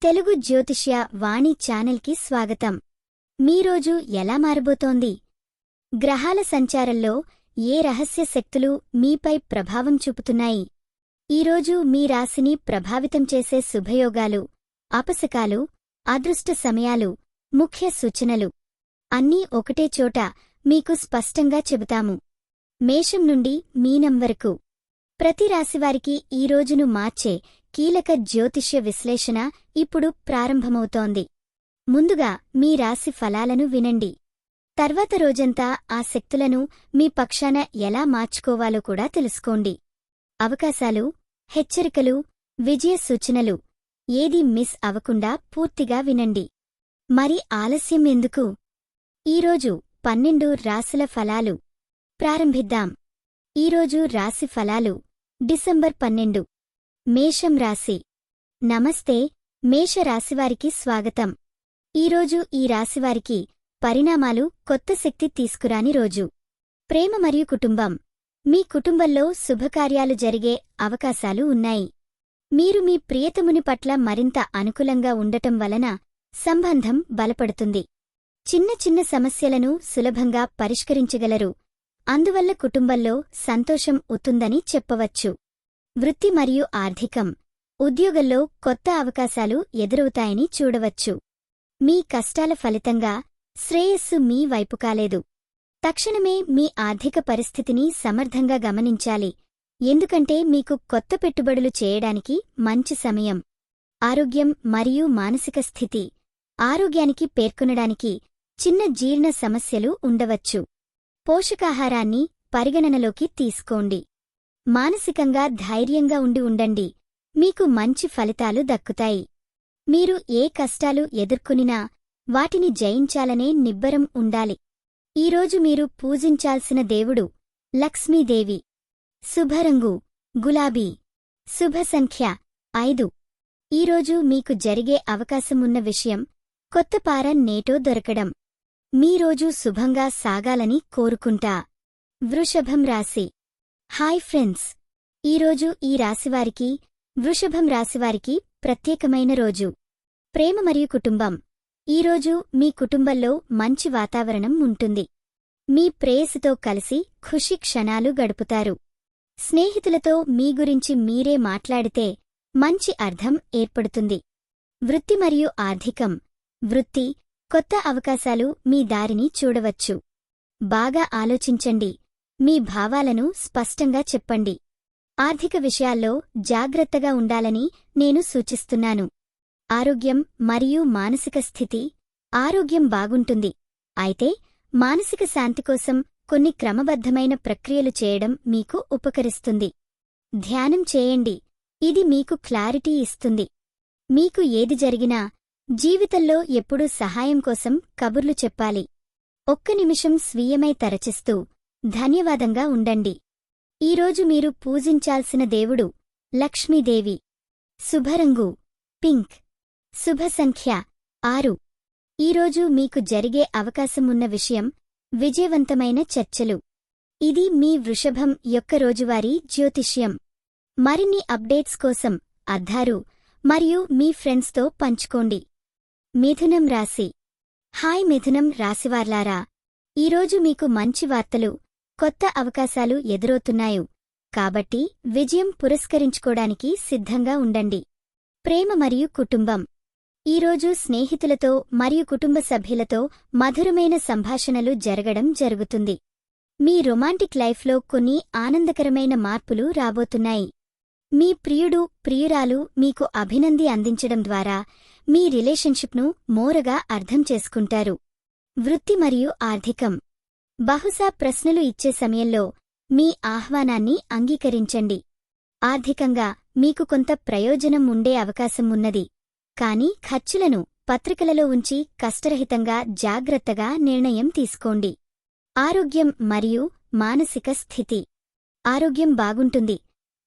తెలుగు జ్యోతిష్య వాణి ఛానల్కి స్వాగతం. మీరోజు ఎలా మారబోతోంది? గ్రహాల సంచారంలో ఏ రహస్య శక్తులు మీపై ప్రభావం చూపుతున్నాయి? ఈరోజు మీ రాశిని ప్రభావితం చేసే శుభయోగాలు, అపశకాలు, అదృష్ట సమయాలు, ముఖ్య సూచనలు అన్నీ ఒకటే చోట మీకు స్పష్టంగా చెబుతాము. మేషం నుండి మీనం వరకు ప్రతి రాశివారికి ఈ రోజును మార్చే కీలక జ్యోతిష్య విశ్లేషణ ఇప్పుడు ప్రారంభమవుతోంది. ముందుగా మీ రాశి ఫలాలను వినండి. తర్వాత రోజంతా ఆ శక్తులను మీ పక్షాన ఎలా మార్చుకోవాలో కూడా తెలుసుకోండి. అవకాశాలు, హెచ్చరికలు, విజయ సూచనలు ఏదీ మిస్ అవకుండా పూర్తిగా వినండి. మరి ఆలస్యం ఎందుకు? ఈరోజు 12 రాశుల ఫలాలు ప్రారంభిద్దాం. ఈరోజు రాశి ఫలాలు డిసెంబర్ 12. మేషం రాశి. నమస్తే, మేష రాశివారికి స్వాగతం. ఈరోజు ఈ రాశివారికి పరిణామాలు కొత్త శక్తి తీసుకురాని రోజు. ప్రేమ మరియు కుటుంబం. మీ కుటుంబంలో శుభకార్యాలు జరిగే అవకాశాలు ఉన్నాయి. మీరు మీ ప్రియతముని పట్ల మరింత అనుకూలంగా ఉండటం వలన సంబంధం బలపడుతుంది. చిన్న చిన్న సమస్యలను సులభంగా పరిష్కరించగలరు. అందువల్ల కుటుంబంలో సంతోషం ఉతుందని చెప్పవచ్చు. వృత్తి మరియు ఆర్థికం. ఉద్యోగంలో కొత్త అవకాశాలు ఎదురవుతాయని చూడవచ్చు. మీ కష్టాల ఫలితంగా శ్రేయస్సు మీ వైపు కాలేదు. తక్షణమే మీ ఆర్థిక పరిస్థితిని సమర్థంగా గమనించాలి, ఎందుకంటే మీకు కొత్త పెట్టుబడులు చేయడానికి మంచి సమయం. ఆరోగ్యం మరియు మానసిక స్థితి. ఆరోగ్యానికి పేర్కొనడానికి చిన్న జీర్ణ సమస్యలు ఉండవచ్చు. పోషకాహారాన్ని పరిగణనలోకి తీసుకోండి. మానసికంగా ధైర్యంగా ఉండండి. మీకు మంచి ఫలితాలు దక్కుతాయి. మీరు ఏ కష్టాలు ఎదుర్కొనినా వాటిని జయించాలనే నిబ్బరం ఉండాలి. ఈరోజు మీరు పూజించాల్సిన దేవుడు లక్ష్మీదేవి. శుభరంగు గులాబీ. శుభ సంఖ్య 5. ఈరోజు మీకు జరిగే అవకాశమున్న విషయం కొత్త పార నేటో దొరకడం. మీరోజు శుభంగా సాగాలని కోరుకుంటా. వృషభం రాశి. హాయ్ ఫ్రెండ్స్, ఈరోజు ఈ రాశివారికి, వృషభం రాశివారికి ప్రత్యేకమైన రోజు. ప్రేమ మరియు కుటుంబం. ఈరోజు మీ కుటుంబంలో మంచి వాతావరణం ఉంటుంది. మీ ప్రేయసితో కలిసి ఖుషి క్షణాలు గడుపుతారు. స్నేహితులతో మీ గురించి మీరే మాట్లాడితే మంచి అర్థం ఏర్పడుతుంది. వృత్తి మరియు ఆర్థికం. వృత్తి. కొత్త అవకాశాలు మీ దారిని చూడవచ్చు. బాగా ఆలోచించండి. మీ భావాలను స్పష్టంగా చెప్పండి. ఆర్థిక విషయాల్లో జాగ్రత్తగా ఉండాలని నేను సూచిస్తున్నాను. ఆరోగ్యం మరియు మానసిక స్థితి. ఆరోగ్యం బాగుంటుంది, అయితే మానసిక శాంతి కోసం కొన్ని క్రమబద్ధమైన ప్రక్రియలు చేయడం మీకు ఉపకరిస్తుంది. ధ్యానం చేయండి, ఇది మీకు క్లారిటీ ఇస్తుంది. మీకు ఏది జరిగినా జీవితంలో ఎప్పుడూ సహాయం కోసం కబుర్లు చెప్పాలి. ఒక్క నిమిషం స్వీయమై తరచిస్తూ ధన్యవాదంగా ఉండండి. ఈరోజు మీరు పూజించాల్సిన దేవుడు లక్ష్మీదేవి. శుభరంగు పింక్. శుభ సంఖ్య 6. ఈరోజు మీకు జరిగే అవకాశమున్న విషయం విజయవంతమైన చర్చలు. ఇది మీ వృషభం యొక్క రోజువారీ జ్యోతిష్యం. మరిన్ని అప్డేట్స్ కోసం అద్దారు మరియు మీ ఫ్రెండ్స్తో పంచుకోండి. మిథునం రాశి. హాయ్ మిథునం రాశివార్లారా, ఈరోజు మీకు మంచి వార్తలు, కొత్త అవకాశాలు ఎదురవుతున్నాయి. కాబట్టి విజయం పురస్కరించుకోడానికి సిద్ధంగా ఉండండి. ప్రేమ మరియు కుటుంబం. ఈరోజు స్నేహితులతో మరియు కుటుంబ సభ్యులతో మధురమైన సంభాషణలు జరగడం జరుగుతుంది. మీ రొమాంటిక్ లైఫ్లో కొన్ని ఆనందకరమైన మార్పులు రాబోతున్నాయి. మీ ప్రియుడు, ప్రియురాలు మీకు అభినంది అందించడం ద్వారా మీ రిలేషన్షిప్ను మోరగా అర్థం చేసుకుంటారు. వృత్తి మరియు ఆర్థికం. బహుశా ప్రశ్నలు ఇచ్చే సమయంలో మీ ఆహ్వానాన్ని అంగీకరించండి. ఆర్థికంగా మీకు కొంత ప్రయోజనం ఉండే అవకాశం ఉన్నది, కానీ ఖర్చులను పత్రికలలో ఉంచి కష్టరహితంగా జాగ్రత్తగా నిర్ణయం తీసుకోండి. ఆరోగ్యం మరియు మానసిక స్థితి. ఆరోగ్యం బాగుంటుంది,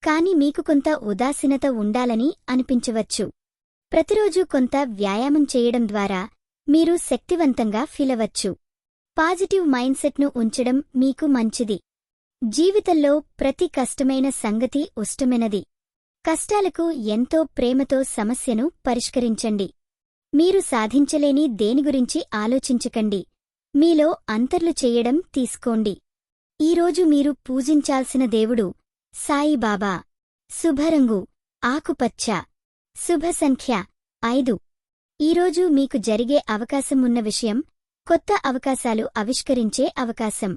కానీ మీకు కొంత ఉదాసీనత ఉండాలని అనిపించవచ్చు. ప్రతిరోజూ కొంత వ్యాయామం చేయడం ద్వారా మీరు శక్తివంతంగా ఫీలవచ్చు. పాజిటివ్ మైండ్సెట్ను ఉంచడం మీకు మంచిది. జీవితంలో ప్రతి కష్టమైన సంగతి ఉష్టమైనది. కష్టాలకు ఎంతో ప్రేమతో సమస్యను పరిష్కరించండి. మీరు సాధించలేని దేని గురించి ఆలోచించకండి. మీలో అంతర్లు చెయ్యడం తీసుకోండి. ఈరోజు మీరు పూజించాల్సిన దేవుడు సాయిబాబా. శుభరంగు ఆకుపచ్చ. శుభ సంఖ్య 5. ఈరోజు మీకు జరిగే అవకాశం ఉన్న విషయం కొత్త అవకాశాలు ఆవిష్కరించే అవకాశం.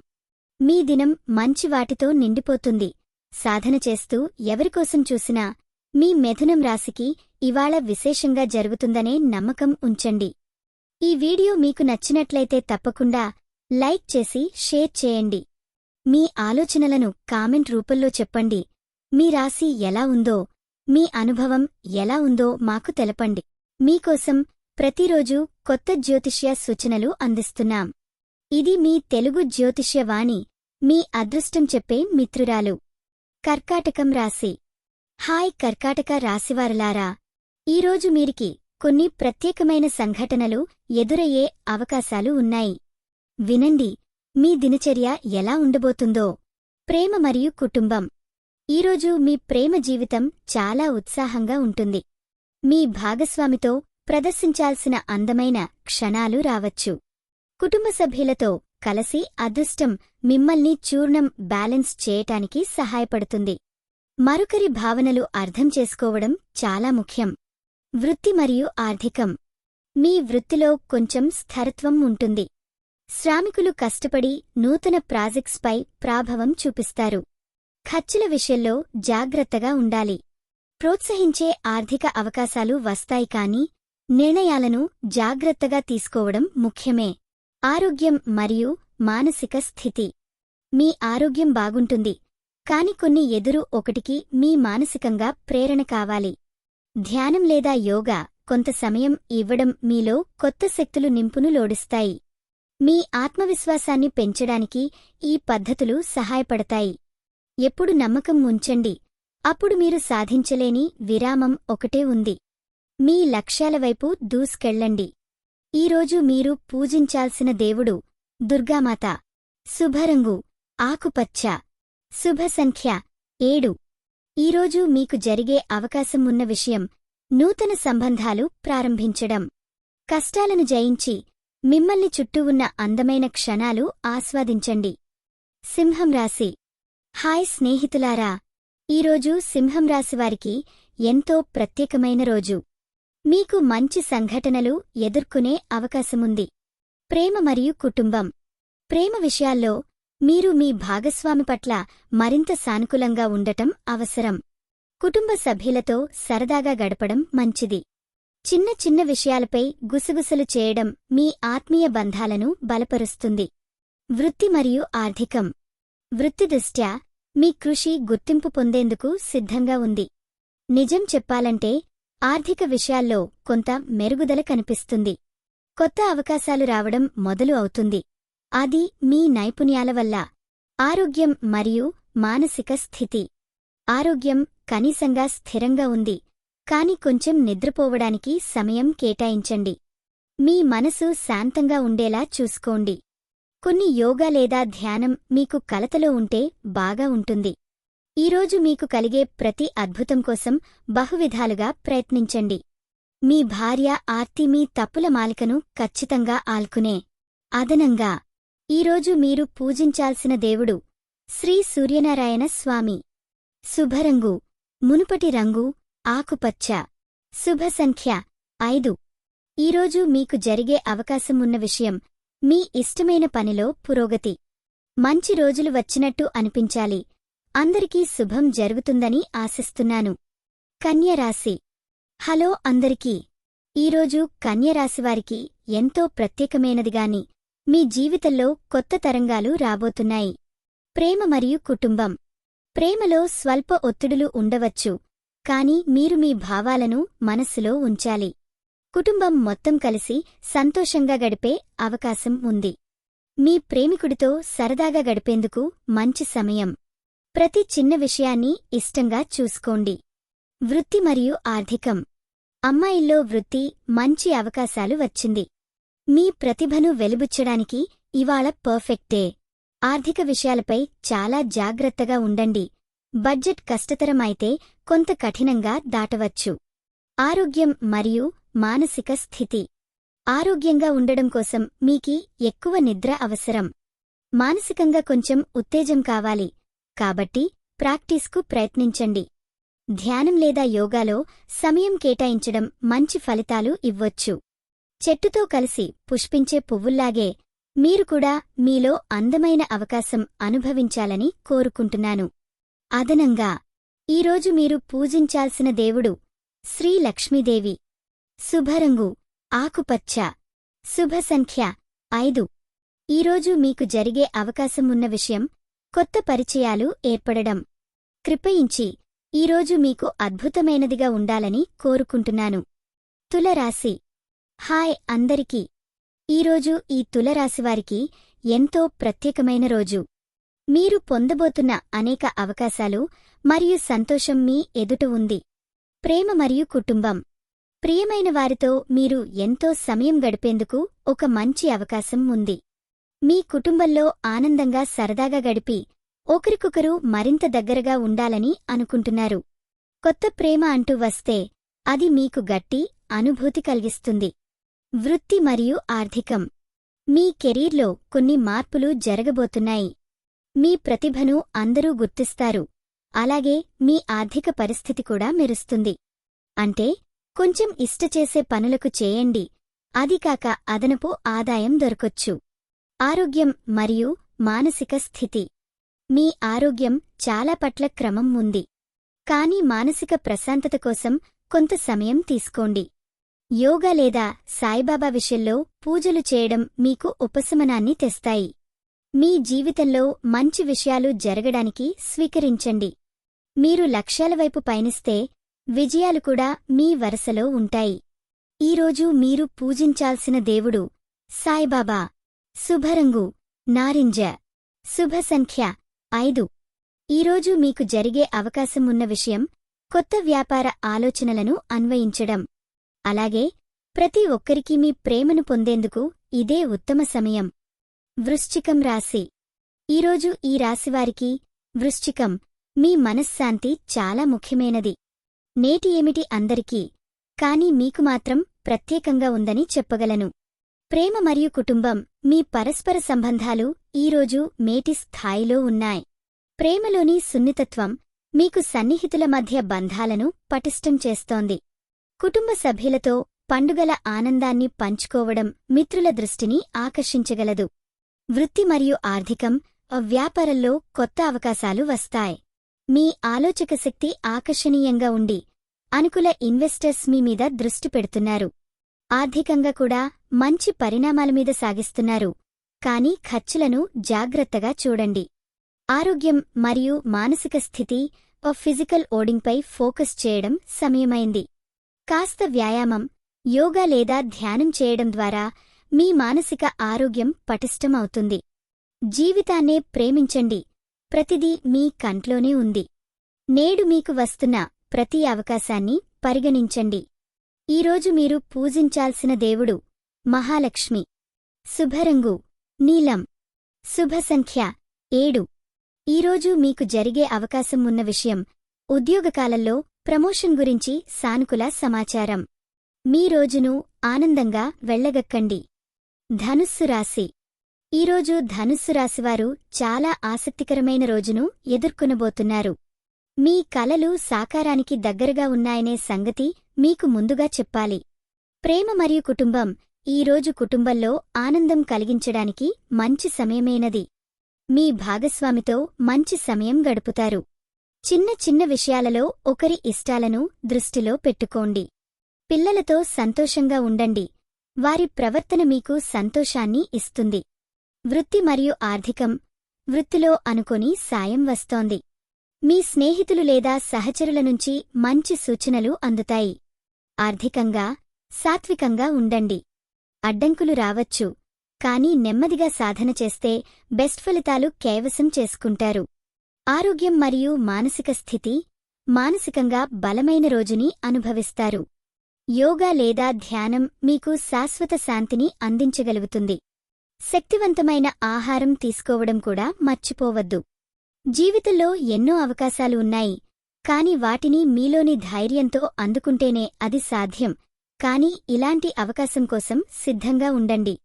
మీ దినం మంచి వాటితో నిండిపోతుంది. సాధన చేస్తూ ఎవరికోసం చూసినా మీ మిథునం రాశికి ఇవాళ విశేషంగా జరుగుతుందనే నమ్మకం ఉంచండి. ఈ వీడియో మీకు నచ్చినట్లయితే తప్పకుండా లైక్ చేసి షేర్ చేయండి. మీ ఆలోచనలను కామెంట్ రూపంలో చెప్పండి. మీ రాశి ఎలా ఉందో, మీ అనుభవం ఎలా ఉందో మాకు తెలపండి. మీకోసం ప్రతిరోజూ కొత్త జ్యోతిష్య సూచనలు అందిస్తున్నాం. ఇది మీ తెలుగు జ్యోతిష్య వాణి, మీ అదృష్టం చెప్పే మిత్రురాలు. కర్కాటకం రాశి. హాయ్ కర్కాటక రాశివారులారా, ఈరోజు మీరికి కొన్ని ప్రత్యేకమైన సంఘటనలు ఎదురయ్యే అవకాశాలు ఉన్నాయి. వినండి, మీ దినచర్య ఎలా ఉండబోతుందో. ప్రేమ మరియు కుటుంబం. ఈరోజు మీ ప్రేమ జీవితం చాలా ఉత్సాహంగా ఉంటుంది. మీ భాగస్వామితో ప్రదర్శించాల్సిన అందమైన క్షణాలు రావచ్చు. కుటుంబ సభ్యులతో కలసి అదృష్టం మిమ్మల్ని చూర్ణం బ్యాలెన్స్ చేయటానికి సహాయపడుతుంది. మరొకరి భావనలు అర్థం చేసుకోవడం చాలా ముఖ్యం. వృత్తి మరియు ఆర్థికం. మీ వృత్తిలో కొంచెం స్థిరత్వం ఉంటుంది. శ్రామికులు కష్టపడి నూతన ప్రాజెక్ట్స్పై ప్రభావం చూపిస్తారు. ఖర్చుల విషయంలో జాగ్రత్తగా ఉండాలి. ప్రోత్సహించే ఆర్థిక అవకాశాలు వస్తాయి కానీ నిర్ణయాలను జాగ్రత్తగా తీసుకోవడం ముఖ్యమే. ఆరోగ్యం మరియు మానసిక స్థితి. మీ ఆరోగ్యం బాగుంటుంది, కాని కొన్ని ఎదురు ఒకటికి మీ మానసికంగా ప్రేరణ కావాలి. ధ్యానం లేదా యోగా కొంత సమయం ఇవ్వడం మీలో కొత్త శక్తులు నింపును లోడిస్తాయి. మీ ఆత్మవిశ్వాసాన్ని పెంచడానికి ఈ పద్ధతులు సహాయపడతాయి. ఎప్పుడు నమ్మకం ఉంచండి, అప్పుడు మీరు సాధించలేని విరామం ఒకటే ఉంది. మీ లక్ష్యాల వైపు దూసుకెళ్లండి. ఈరోజు మీరు పూజించాల్సిన దేవుడు దుర్గామాత. శుభరంగు ఆకుపచ్చ. శుభ సంఖ్య 7. ఈరోజు మీకు జరిగే అవకాశం ఉన్న విషయం నూతన సంబంధాలు ప్రారంభించడం. కష్టాలను జయించి మిమ్మల్ని చుట్టూ ఉన్న అందమైన క్షణాలు ఆస్వాదించండి. సింహం రాశి. హాయ్ స్నేహితులారా, ఈరోజు సింహం రాశివారికి ఎంతో ప్రత్యేకమైన రోజు. మీకు మంచి సంఘటనలు ఎదుర్కొనే అవకాశముంది. ప్రేమ మరియు కుటుంబం. ప్రేమ విషయాల్లో మీరు మీ భాగస్వామి పట్ల మరింత సానుకూలంగా ఉండటం అవసరం. కుటుంబ సభ్యులతో సరదాగా గడపడం మంచిది. చిన్న చిన్న విషయాలపై గుసగుసలు చేయడం మీ ఆత్మీయ బంధాలను బలపరుస్తుంది. వృత్తి మరియు ఆర్థికం. వృత్తి దృష్ట్యా మీ కృషి గుర్తింపు పొందేందుకు సిద్ధంగా ఉంది. నిజం చెప్పాలంటే ఆర్థిక విషయాల్లో కొంత మెరుగుదల కనిపిస్తుంది. కొత్త అవకాశాలు రావడం మొదలు అవుతుంది. అది మీ నైపుణ్యాల వల్ల. ఆరోగ్యం మరియు మానసిక స్థితి. ఆరోగ్యం కనీసంగా స్థిరంగా ఉంది, కాని కొంచెం నిద్రపోవడానికి సమయం కేటాయించండి. మీ మనసు శాంతంగా ఉండేలా చూసుకోండి. కొన్ని యోగా లేదా ధ్యానం మీకు కలతలో ఉంటే బాగా ఉంటుంది. ఈరోజు మీకు కలిగే ప్రతి అద్భుతం కోసం బహువిధాలుగా ప్రయత్నించండి. మీ భార్య ఆర్తి మీ తప్పుల మాలికను ఖచ్చితంగా ఆల్కునే. అదనంగా ఈరోజు మీరు పూజించాల్సిన దేవుడు శ్రీ సూర్యనారాయణ స్వామి. శుభరంగు మునుపటి రంగు ఆకుపచ్చ. శుభ సంఖ్య 5. ఈరోజు మీకు జరిగే అవకాశం ఉన్న విషయం మీ ఇష్టమైన పనిలో పురోగతి. మంచి రోజులు వచ్చినట్టు అనిపించాలి. అందరికీ శుభం జరుగుతుందని ఆశిస్తున్నాను. కన్యరాశి. హలో అందరికీ. ఈరోజు కన్యరాశివారికి ఎంతో ప్రత్యేకమైనదిగాని మీ జీవితంలో కొత్త తరంగాలు రాబోతున్నాయి. ప్రేమ మరియు కుటుంబం. ప్రేమలో స్వల్ప ఒత్తిడులు ఉండవచ్చు, కాని మీరు మీ భావాలను మనస్సులో ఉంచాలి. కుటుంబం మొత్తం కలిసి సంతోషంగా గడిపే అవకాశం ఉంది. మీ ప్రేమికుడితో సరదాగా గడిపేందుకు మంచి సమయం. ప్రతి చిన్న విషయాన్ని ఇష్టంగా చూసుకోండి. వృత్తి మరియు ఆర్థికం. అమ్మాయిల్లో వృత్తి మంచి అవకాశాలు వచ్చింది. మీ ప్రతిభను వెలిబుచ్చడానికి ఇవాళ పర్ఫెక్ట్ డే. ఆర్థిక విషయాలపై చాలా జాగ్రత్తగా ఉండండి. బడ్జెట్ కష్టతరమైతే కొంత కఠినంగా దాటవచ్చు. ఆరోగ్యం మరియు మానసిక స్థితి. ఆరోగ్యంగా ఉండడం కోసం మీకి ఎక్కువ నిద్ర అవసరం. మానసికంగా కొంచెం ఉత్తేజం కావాలి, కాబట్టి ప్రాక్టీస్కు ప్రయత్నించండి. ధ్యానం లేదా యోగాలో సమయం కేటాయించడం మంచి ఫలితాలు ఇవ్వొచ్చు. చెట్టుతో కలిసి పుష్పించే పువ్వుల్లాగే మీరు కూడా మీలో అందమైన అవకాశం అనుభవించాలని కోరుకుంటున్నాను. అదనంగా ఈరోజు మీరు పూజించాల్సిన దేవుడు శ్రీ లక్ష్మీదేవి. శుభరంగు ఆకుపచ్చ. శుభ సంఖ్య 5. ఈరోజు మీకు జరిగే అవకాశం ఉన్న విషయం కొత్త పరిచయాలు ఏర్పడడం. కృపయించి ఈరోజు మీకు అద్భుతమైనదిగా ఉండాలని కోరుకుంటున్నాను. తులరాశి. హాయ్ అందరికీ. ఈరోజు ఈ తులరాశివారికి ఎంతో ప్రత్యేకమైన రోజు. మీరు పొందబోతున్న అనేక అవకాశాలు మరియు సంతోషం మీ ఎదుట ఉంది. ప్రేమ మరియు కుటుంబం. ప్రియమైన వారితో మీరు ఎంతో సమయం గడిపేందుకు ఒక మంచి అవకాశం ఉంది. మీ కుటుంబంలో ఆనందంగా సరదాగా గడిపి ఒకరికొకరు మరింత దగ్గరగా ఉండాలని అనుకుంటున్నారు. కొత్త ప్రేమ అంటూ వస్తే అది మీకు గట్టి అనుభూతి కలిగిస్తుంది. వృత్తి మరియు ఆర్థికం. మీ కెరీర్లో కొన్ని మార్పులు జరగబోతున్నాయి. మీ ప్రతిభను అందరూ గుర్తిస్తారు, అలాగే మీ ఆర్థిక పరిస్థితి కూడా మెరుస్తుంది. అంటే కొంచెం ఇష్టచేసే పనులకు చేయండి, అదికాక అదనపు ఆదాయం దొరకొచ్చు. ఆరోగ్యం మరియు మానసిక స్థితి. మీ ఆరోగ్యం చాలా పట్ల క్రమం ఉంది, కానీ మానసిక ప్రశాంతత కోసం కొంత సమయం తీసుకోండి. యోగా లేదా సాయిబాబా విషయంలో పూజలు చేయడం మీకు ఉపశమనాన్ని తెస్తాయి. మీ జీవితంలో మంచి విషయాలు జరగడానికి స్వీకరించండి. మీరు లక్ష్యాల వైపు పయనిస్తే విజయాలు కూడా మీ వరసలో ఉంటాయి. ఈరోజు మీరు పూజించాల్సిన దేవుడు సాయిబాబా. శుభరంగు నారింజ. శుభ సంఖ్య 5. ఈరోజు మీకు జరిగే అవకాశం ఉన్న విషయం కొత్త వ్యాపార ఆలోచనలను అన్వయించడం. అలాగే ప్రతి ఒక్కరికీ మీ ప్రేమను పొందేందుకు ఇదే ఉత్తమ సమయం. వృశ్చికం రాశి. ఈరోజు ఈ రాశివారికి వృశ్చికం మీ మనశ్శాంతి చాలా ముఖ్యమైనది. నేటి ఏమిటి అందరికీ, కానీ మీకు మాత్రం ప్రత్యేకంగా ఉందని చెప్పగలను. ప్రేమ మరియు కుటుంబం. మీ పరస్పర సంబంధాలు ఈరోజు మేటి స్థాయిలో ఉన్నాయి. ప్రేమలోని సున్నితత్వం మీకు సన్నిహితుల మధ్య బంధాలను పటిష్టం చేస్తోంది. కుటుంబ సభ్యులతో పండుగల ఆనందాన్ని పంచుకోవడం మిత్రుల దృష్టిని ఆకర్షించగలదు. వృత్తి మరియు ఆర్థికం. వ్యాపారంలో కొత్త అవకాశాలు వస్తాయి. మీ ఆలోచక శక్తి ఆకర్షణీయంగా ఉండి అనుకూల ఇన్వెస్టర్స్ మీ మీద దృష్టి పెడుతున్నారు. ఆర్థికంగా కూడా మంచి పరిణామాల మీద సాగిస్తున్నారు, కానీ ఖర్చులను జాగ్రత్తగా చూడండి. ఆరోగ్యం మరియు మానసిక స్థితి. ఫిజికల్ ఓడింగ్పై ఫోకస్ చేయడం సమయమైంది. కాస్త వ్యాయామం, యోగా లేదా ధ్యానం చేయడం ద్వారా మీ మానసిక ఆరోగ్యం పటిష్టమవుతుంది. జీవితాన్నే ప్రేమించండి, ప్రతిదీ మీ కంట్లోనే ఉంది. నేడు మీకు వస్తున్న ప్రతి అవకాశాన్ని పరిగణించండి. ఈరోజు మీరు పూజించాల్సిన దేవుడు మహాలక్ష్మి. శుభరంగు నీలం. శుభ సంఖ్య 7. ఈరోజు మీకు జరిగే అవకాశం ఉన్న విషయం ఉద్యోగకాలంలో ప్రమోషన్ గురించి సానుకూల సమాచారం. మీ రోజును ఆనందంగా వెళ్లగక్కండి. ధనుస్సు రాశి. ఈరోజు ధనుస్సు రాశివారు చాలా ఆసక్తికరమైన రోజును ఎదుర్కొనబోతున్నారు. మీ కలలు సాకారానికి దగ్గరగా ఉన్నాయనే సంగతి మీకు ముందుగా చెప్పాలి. ప్రేమ మరియు కుటుంబం. ఈరోజు కుటుంబంలో ఆనందం కలిగించడానికి మంచి సమయమేనది. మీ భాగస్వామితో మంచి సమయం గడుపుతారు. చిన్న చిన్న విషయాలలో ఒకరి ఇష్టాలను దృష్టిలో పెట్టుకోండి. పిల్లలతో సంతోషంగా ఉండండి, వారి ప్రవర్తన మీకు సంతోషాన్ని ఇస్తుంది. వృత్తి మరియు ఆర్థికం. వృత్తిలో అనుకోని సాయం వస్తోంది. మీ స్నేహితులు లేదా సహచరుల నుంచి మంచి సూచనలు అందుతాయి. ఆర్థికంగా సాత్వికంగా ఉండండి. అడ్డంకులు రావచ్చు, కానీ నెమ్మదిగా సాధన చేస్తే బెస్ట్ ఫలితాలు కైవసం చేసుకుంటారు. ఆరోగ్యం మరియు మానసిక స్థితి. మానసికంగా బలమైన రోజుని అనుభవిస్తారు. యోగా లేదా ధ్యానం మీకు శాశ్వత శాంతిని అందించగలుగుతుంది. శక్తివంతమైన ఆహారం తీసుకోవడం కూడా మర్చిపోవద్దు. జీవితంలో ఎన్నో అవకాశాలు ఉన్నాయి, కాని వాటిని మీలోని ధైర్యంతో అందుకుంటేనే అది సాధ్యం. కాని ఇలాంటి అవకాశం కోసం సిద్ధంగా ఉండండి.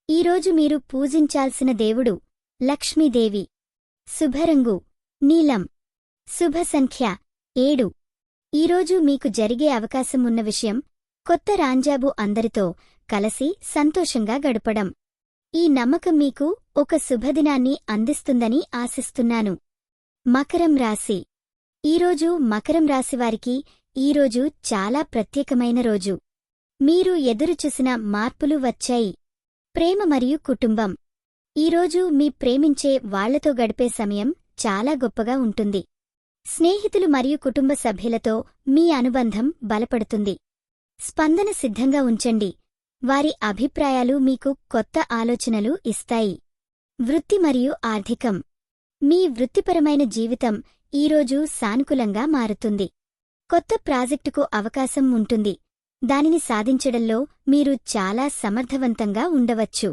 ఈరోజు మీరు పూజించాల్సిన దేవుడు లక్ష్మీదేవి. శుభరంగు నీలం. శుభ సంఖ్య 7. ఈరోజు మీకు జరిగే అవకాశం ఉన్న విషయం కొత్త రాంజాబు అందరితో కలసి సంతోషంగా గడపడం. ఈ నమ్మకం మీకు ఒక శుభదినాన్ని అందిస్తుందని ఆశిస్తున్నాను. మకరం రాశి. ఈరోజు మకరం రాశివారికి ఈరోజు చాలా ప్రత్యేకమైన రోజు. మీరు ఎదురుచూసిన మార్పులు వచ్చాయి. ప్రేమ మరియు కుటుంబం. ఈరోజు మీ ప్రేమించే వాళ్లతో గడిపే సమయం చాలా గొప్పగా ఉంటుంది. స్నేహితులు మరియు కుటుంబ సభ్యులతో మీ అనుబంధం బలపడుతుంది. స్పందన సిద్ధంగా ఉంచండి. వారి అభిప్రాయాలు మీకు కొత్త ఆలోచనలు ఇస్తాయి. వృత్తి మరియు ఆర్థికం. మీ వృత్తిపరమైన జీవితం ఈరోజు సానుకూలంగా మారుతుంది. కొత్త ప్రాజెక్టుకు అవకాశం ఉంటుంది. దానిని సాధించడంలో మీరు చాలా సమర్థవంతంగా ఉండవచ్చు.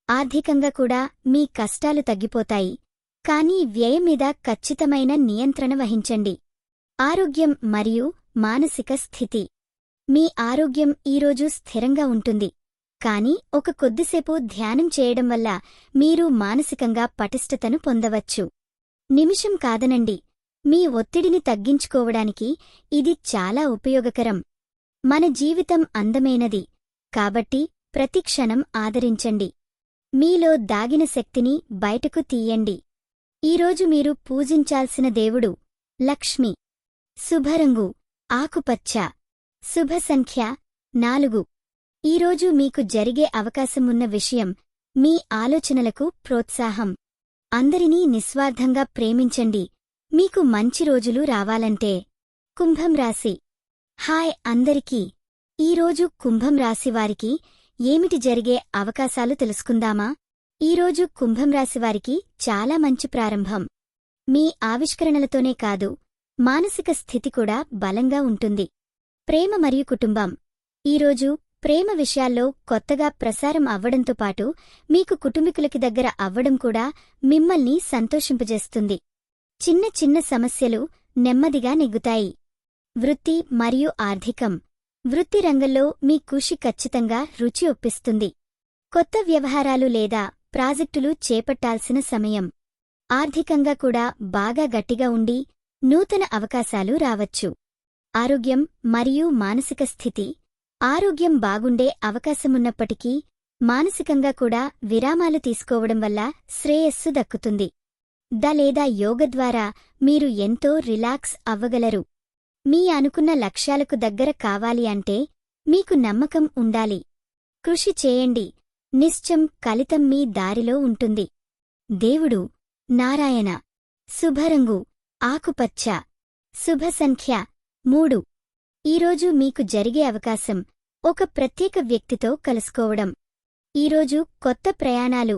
ఆర్థికంగా కూడా మీ కష్టాలు తగ్గిపోతాయి, కానీ వ్యయం మీద ఖచ్చితమైన నియంత్రణ వహించండి. ఆరోగ్యం మరియు మానసిక స్థితి. మీ ఆరోగ్యం ఈరోజు స్థిరంగా ఉంటుంది, కాని ఒక కొద్దిసేపు ధ్యానం చేయడం వల్ల మీరు మానసికంగా పటిష్టతను పొందవచ్చు. నిమిషం కాదనండి, మీ ఒత్తిడిని తగ్గించుకోవడానికి ఇది చాలా ఉపయోగకరం. మన జీవితం అందమైనది, కాబట్టి ప్రతి క్షణం ఆదరించండి. మీలో దాగిన శక్తిని బయటకు తీయండి. ఈరోజు మీరు పూజించాల్సిన దేవుడు లక్ష్మి. శుభరంగు ఆకుపచ్చ. శుభ సంఖ్య 4. ఈరోజు మీకు జరిగే అవకాశమున్న విషయం మీ ఆలోచనలకు ప్రోత్సాహం. అందరినీ నిస్వార్థంగా ప్రేమించండి, మీకు మంచి రోజులు రావాలంటే. కుంభం రాశి. హాయ్ అందరికీ. ఈరోజు కుంభం రాశివారికి ఏమిటి జరిగే అవకాశాలు తెలుసుకుందామా? ఈరోజు కుంభం రాశివారికి చాలా మంచి ప్రారంభం. మీ ఆవిష్కరణలతోనే కాదు, మానసిక స్థితి కూడా బలంగా ఉంటుంది. ప్రేమ మరియు కుటుంబం. ఈరోజు ప్రేమ విషయాల్లో కొత్తగా ప్రసారం అవ్వడంతో పాటు మీకు కుటుంబీకులకి దగ్గర అవ్వడం కూడా మిమ్మల్ని సంతోషింపజేస్తుంది. చిన్న చిన్న సమస్యలు నెమ్మదిగా నెగ్గుతాయి. వృత్తి మరియు ఆర్థికం. వృత్తి రంగంలో మీ కృషి ఖచ్చితంగా రుచి ఒప్పిస్తుంది. కొత్త వ్యవహారాలు లేదా ప్రాజెక్టులు చేపట్టాల్సిన సమయం. ఆర్థికంగా కూడా బాగా గట్టిగా ఉండి నూతన అవకాశాలు రావచ్చు. ఆరోగ్యం మరియు మానసిక స్థితి. ఆరోగ్యం బాగుండే అవకాశమున్నప్పటికీ మానసికంగా కూడా విరామాలు తీసుకోవడం వల్ల శ్రేయస్సు దక్కుతుంది. లేదా యోగ ద్వారా మీరు ఎంతో రిలాక్స్ అవ్వగలరు. మీ అనుకున్న లక్ష్యాలకు దగ్గర కావాలి అంటే మీకు నమ్మకం ఉండాలి. కృషి చేయండి, నిశ్చయం ఫలితం మీ దారిలో ఉంటుంది. దేవుడు నారాయణ. శుభరంగు ఆకుపచ్చ. శుభ సంఖ్య 3. ఈరోజు మీకు జరిగే అవకాశం ఒక ప్రత్యేక వ్యక్తితో కలుసుకోవడం. ఈరోజు కొత్త ప్రయాణాలు,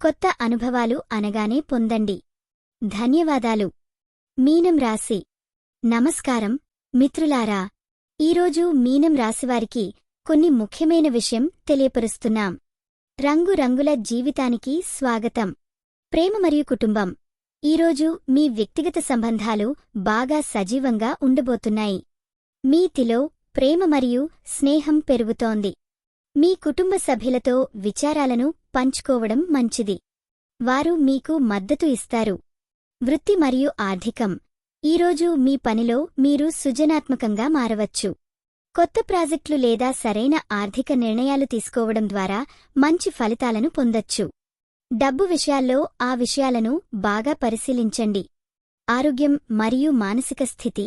కొత్త అనుభవాలు అనగానే పొందండి. ధన్యవాదాలు. మీనం రాశి. నమస్కారం మిత్రులారా. ఈరోజు మీనం రాశివారికి కొన్ని ముఖ్యమైన విషయం తెలియపరుస్తున్నాం. రంగురంగుల జీవితానికి స్వాగతం. ప్రేమ మరియు కుటుంబం. ఈరోజు మీ వ్యక్తిగత సంబంధాలు బాగా సజీవంగా ఉండబోతున్నాయి. మీతిలో ప్రేమ మరియు స్నేహం పెరుగుతోంది. మీ కుటుంబ సభ్యులతో విచారాలను పంచుకోవడం మంచిది. వారు మీకు మద్దతు ఇస్తారు. వృత్తి మరియు ఆర్థికం. ఈరోజు మీ పనిలో మీరు సృజనాత్మకంగా మారవచ్చు. కొత్త ప్రాజెక్టులు లేదా సరైన ఆర్థిక నిర్ణయాలు తీసుకోవడం ద్వారా మంచి ఫలితాలను పొందొచ్చు. డబ్బు విషయాల్లో ఆ విషయాలను బాగా పరిశీలించండి. ఆరోగ్యం మరియు మానసిక స్థితి.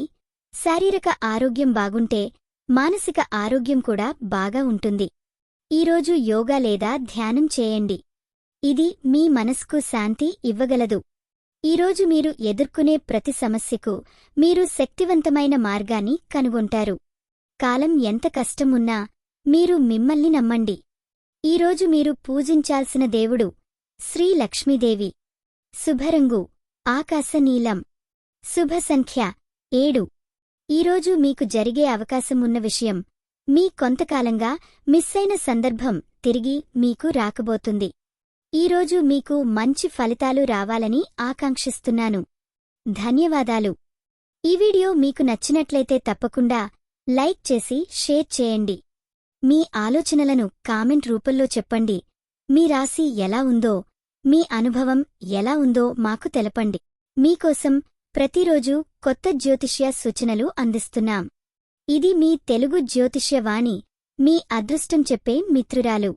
శారీరక ఆరోగ్యం బాగుంటే మానసిక ఆరోగ్యం కూడా బాగా ఉంటుంది. ఈరోజు యోగా లేదా ధ్యానం చేయండి. ఇది మీ మనస్కు శాంతి ఇవ్వగలదు. ఈరోజు మీరు ఎదుర్కొనే ప్రతి సమస్యకు మీరు శక్తివంతమైన మార్గాన్ని కనుగొంటారు. కాలం ఎంత కష్టమున్నా మీరు మిమ్మల్ని నమ్మండి. ఈరోజు మీరు పూజించాల్సిన దేవుడు శ్రీ లక్ష్మీదేవి. శుభరంగు ఆకాశ నీలం. శుభ సంఖ్య 7. ఈరోజు మీకు జరిగే అవకాశం ఉన్న విషయం మీ కొంతకాలంగా మిస్సైన సందర్భం తిరిగి మీకు రాకబోతుంది. ఈరోజు మీకు మంచి ఫలితాలు రావాలని ఆకాంక్షిస్తున్నాను. ధన్యవాదాలు. ఈ వీడియో మీకు నచ్చినట్లయితే తప్పకుండా లైక్ చేసి షేర్ చేయండి. మీ ఆలోచనలను కామెంట్ రూపంలో చెప్పండి. మీ రాశి ఎలా ఉందో, మీ అనుభవం ఎలా ఉందో మాకు తెలపండి. మీకోసం ప్రతిరోజూ కొత్త జ్యోతిష్య సూచనలు అందిస్తున్నాం. ఇది మీ తెలుగు జ్యోతిష్య వాణి, మీ అదృష్టం చెప్పే మిత్రురాలు.